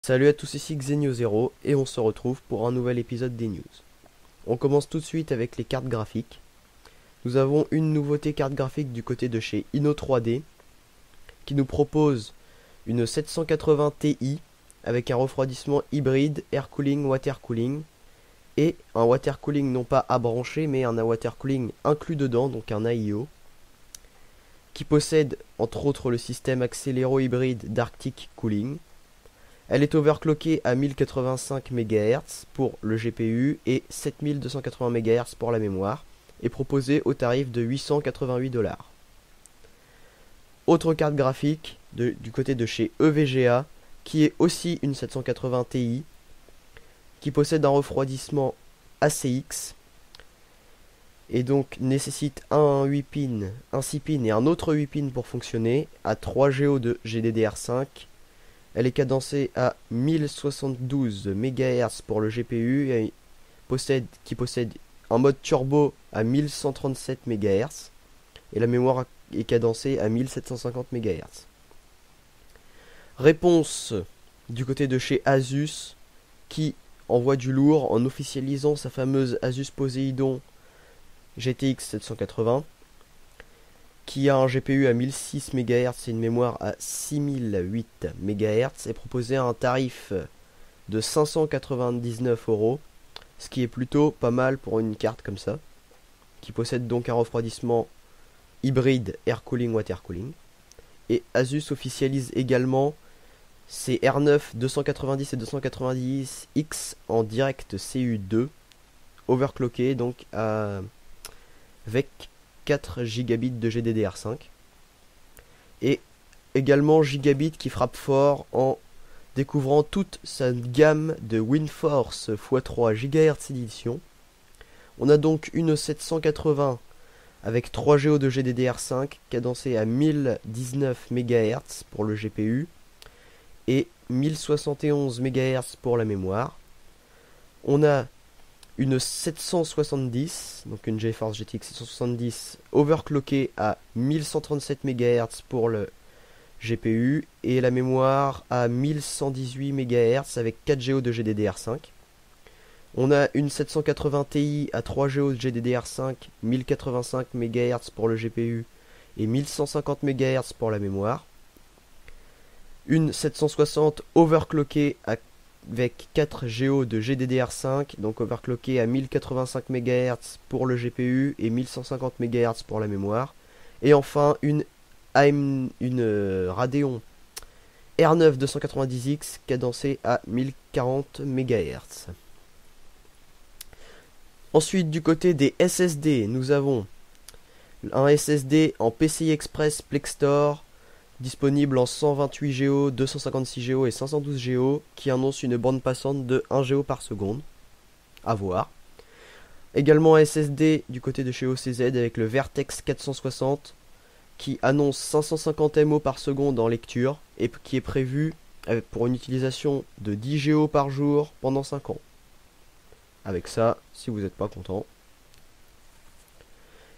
Salut à tous, ici Xenio0 et on se retrouve pour un nouvel épisode des news. On commence tout de suite avec les cartes graphiques. Nous avons une nouveauté carte graphique du côté de chez Inno3D qui nous propose une 780 Ti avec un refroidissement hybride air cooling water cooling et un water cooling non pas à brancher mais un water cooling inclus dedans, donc un AIO, qui possède entre autres le système accéléro hybride d'Arctic Cooling. Elle est overclockée à 1085 MHz pour le GPU et 7280 MHz pour la mémoire et proposée au tarif de 888$. Autre carte graphique du côté de chez EVGA qui est aussi une 780 Ti qui possède un refroidissement ACX et donc nécessite un 8 pin, un 6 pin et un autre 8 pin pour fonctionner à 3 Go de GDDR5. Elle est cadencée à 1072 MHz pour le GPU et qui possède un mode turbo à 1137 MHz et la mémoire est cadencée à 1750 MHz. Réponse du côté de chez Asus qui envoie du lourd en officialisant sa fameuse Asus Poseidon GTX 780 qui a un GPU à 1006 MHz et une mémoire à 6008 MHz est proposé à un tarif de 599€, ce qui est plutôt pas mal pour une carte comme ça, qui possède donc un refroidissement hybride air cooling water cooling. Et Asus officialise également ses R9 290 et 290X en direct CU2 overclocké donc avec 4 gigabits de GDDR5 et également gigabit qui frappe fort en découvrant toute sa gamme de WindForce x3 GHz édition. On a donc une 780 avec 3 Go de GDDR5 cadencée à 1019 MHz pour le GPU et 1071 MHz pour la mémoire. On a une 770, donc une GeForce GTX 770 overclockée à 1137 MHz pour le GPU et la mémoire à 1118 MHz avec 4 Go de GDDR5. On a une 780 Ti à 3 Go de GDDR5, 1085 MHz pour le GPU et 1150 MHz pour la mémoire. Une 760 overclockée avec 4 Go de GDDR5, donc overclocké à 1085 MHz pour le GPU et 1150 MHz pour la mémoire. Et enfin une Radeon R9 290X cadencée à 1040 MHz. Ensuite du côté des SSD, nous avons un SSD en PCI Express Plextor disponible en 128 Go, 256 Go et 512 Go qui annonce une bande passante de 1 Go par seconde. À voir. Également un SSD du côté de chez OCZ avec le Vertex 460 qui annonce 550 MO par seconde en lecture et qui est prévu pour une utilisation de 10 Go par jour pendant 5 ans. Avec ça, si vous n'êtes pas content.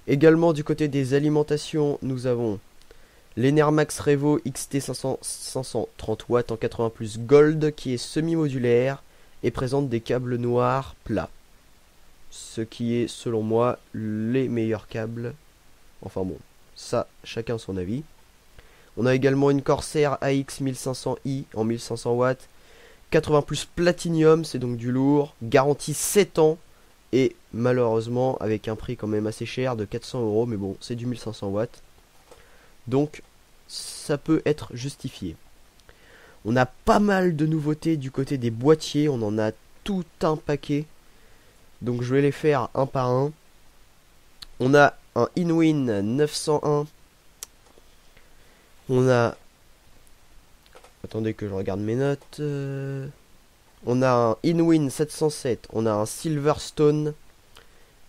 Également du côté des alimentations, nous avons l'Enermax Revo XT 530W en 80 Plus Gold qui est semi-modulaire et présente des câbles noirs plats. Ce qui est selon moi les meilleurs câbles. Enfin bon, ça chacun son avis. On a également une Corsair AX 1500i en 1500W. 80 Plus Platinum, c'est donc du lourd. Garantie 7 ans. Et malheureusement avec un prix quand même assez cher de 400€. Mais bon, c'est du 1500W. Donc ça peut être justifié. On a pas mal de nouveautés du côté des boîtiers. On en a tout un paquet. Donc je vais les faire un par un. On a un Inwin 901. On a... Attendez que je regarde mes notes. On a un Inwin 707. On a un Silverstone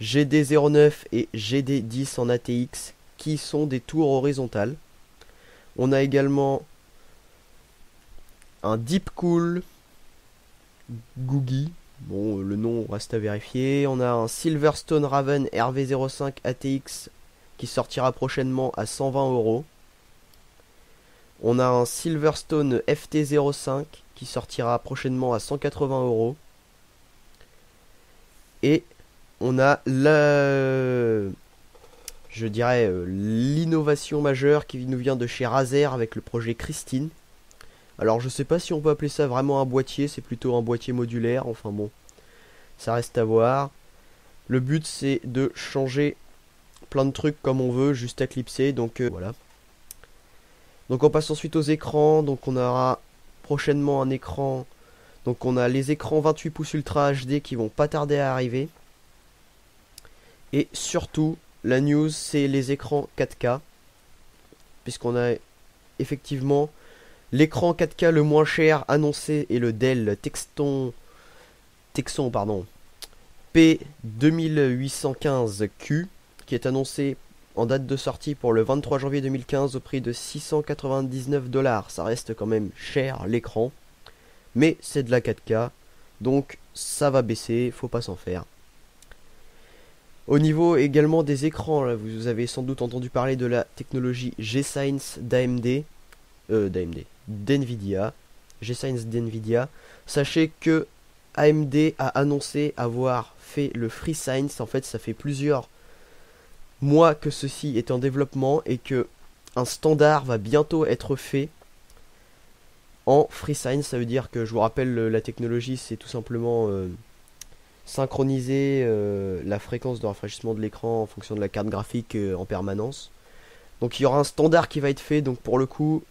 GD09 et GD10 en ATX qui sont des tours horizontales. On a également un Deepcool Googie. Bon, le nom reste à vérifier. On a un Silverstone Raven RV05 ATX qui sortira prochainement à 120€. On a un Silverstone FT05 qui sortira prochainement à 180 €. Et on a l'innovation majeure qui nous vient de chez Razer avec le projet Christine. Alors je sais pas si on peut appeler ça vraiment un boîtier, c'est plutôt un boîtier modulaire, enfin bon, ça reste à voir. Le but c'est de changer plein de trucs comme on veut, juste à clipser, donc voilà. Donc on passe ensuite aux écrans, donc on aura prochainement un écran, donc on a les écrans 28 pouces Ultra HD qui vont pas tarder à arriver. Et surtout, la news c'est les écrans 4K, puisqu'on a effectivement l'écran 4K le moins cher annoncé est le Dell Texon P2815Q qui est annoncé en date de sortie pour le 23 janvier 2015 au prix de 699 $. Ça reste quand même cher l'écran, mais c'est de la 4K, donc ça va baisser, faut pas s'en faire. Au niveau également des écrans, là, vous avez sans doute entendu parler de la technologie G-Science d'NVIDIA, G-Science d'NVIDIA. Sachez que AMD a annoncé avoir fait le FreeScience. En fait, ça fait plusieurs mois que ceci est en développement et que un standard va bientôt être fait en FreeScience. Ça veut dire que, je vous rappelle, la technologie, c'est tout simplement synchroniser la fréquence de rafraîchissement de l'écran en fonction de la carte graphique en permanence. Donc il y aura un standard qui va être fait, donc pour le coup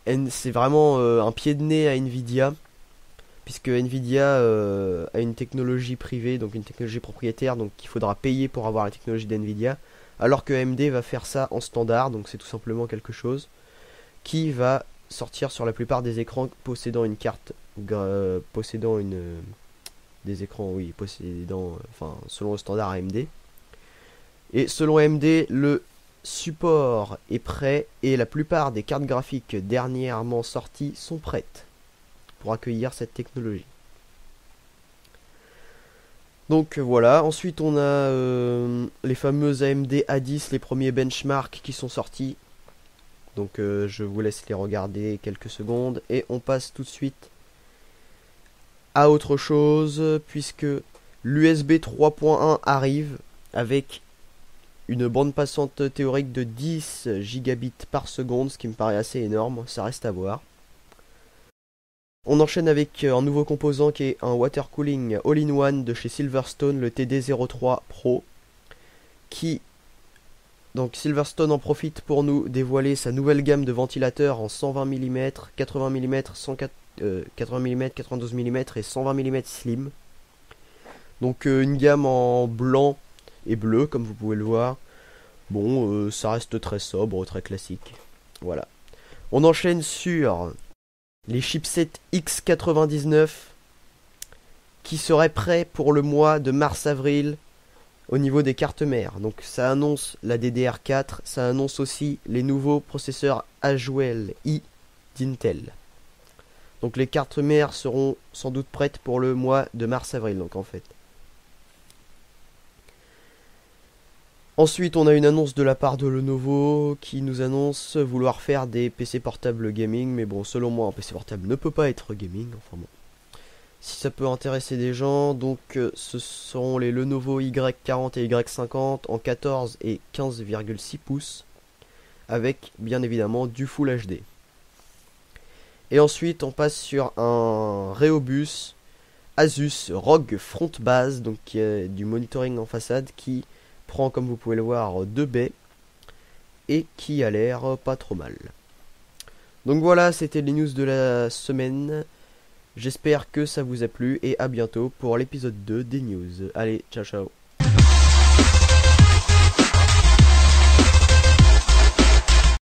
c'est vraiment un pied de nez à Nvidia, puisque Nvidia a une technologie privée, donc une technologie propriétaire, donc il faudra payer pour avoir la technologie d'Nvidia, alors que AMD va faire ça en standard, donc c'est tout simplement quelque chose qui va sortir sur la plupart des écrans possédant une carte, possédant selon le standard AMD. Et selon AMD, le support est prêt et la plupart des cartes graphiques dernièrement sorties sont prêtes pour accueillir cette technologie. Donc voilà, ensuite on a les fameuses AMD A10, les premiers benchmarks qui sont sortis. Donc je vous laisse les regarder quelques secondes et on passe tout de suite à autre chose, puisque l'USB 3.1 arrive avec une bande passante théorique de 10 gigabits par seconde, ce qui me paraît assez énorme, ça reste à voir. On enchaîne avec un nouveau composant qui est un water cooling all-in-one de chez Silverstone, le TD03 Pro, donc Silverstone en profite pour nous dévoiler sa nouvelle gamme de ventilateurs en 120 mm, 80 mm, 80 mm, 92 mm et 120 mm slim. Donc une gamme en blanc et bleu comme vous pouvez le voir. Bon, ça reste très sobre, très classique. Voilà. On enchaîne sur les chipsets X99 qui seraient prêts pour le mois de mars-avril au niveau des cartes mères. Donc ça annonce la DDR4, ça annonce aussi les nouveaux processeurs Haswell i d'Intel. Donc les cartes mères seront sans doute prêtes pour le mois de mars-avril, donc en fait. Ensuite, on a une annonce de la part de Lenovo qui nous annonce vouloir faire des PC portables gaming. Mais bon, selon moi, un PC portable ne peut pas être gaming. Enfin bon. Si ça peut intéresser des gens, donc ce seront les Lenovo Y40 et Y50 en 14 et 15,6 pouces. Avec, bien évidemment, du Full HD. Et ensuite, on passe sur un Rheobus Asus ROG Front Base, donc qui est du monitoring en façade, qui prend, comme vous pouvez le voir, 2 baies et qui a l'air pas trop mal. Donc voilà, c'était les news de la semaine. J'espère que ça vous a plu et à bientôt pour l'épisode 2 des news. Allez, ciao ciao.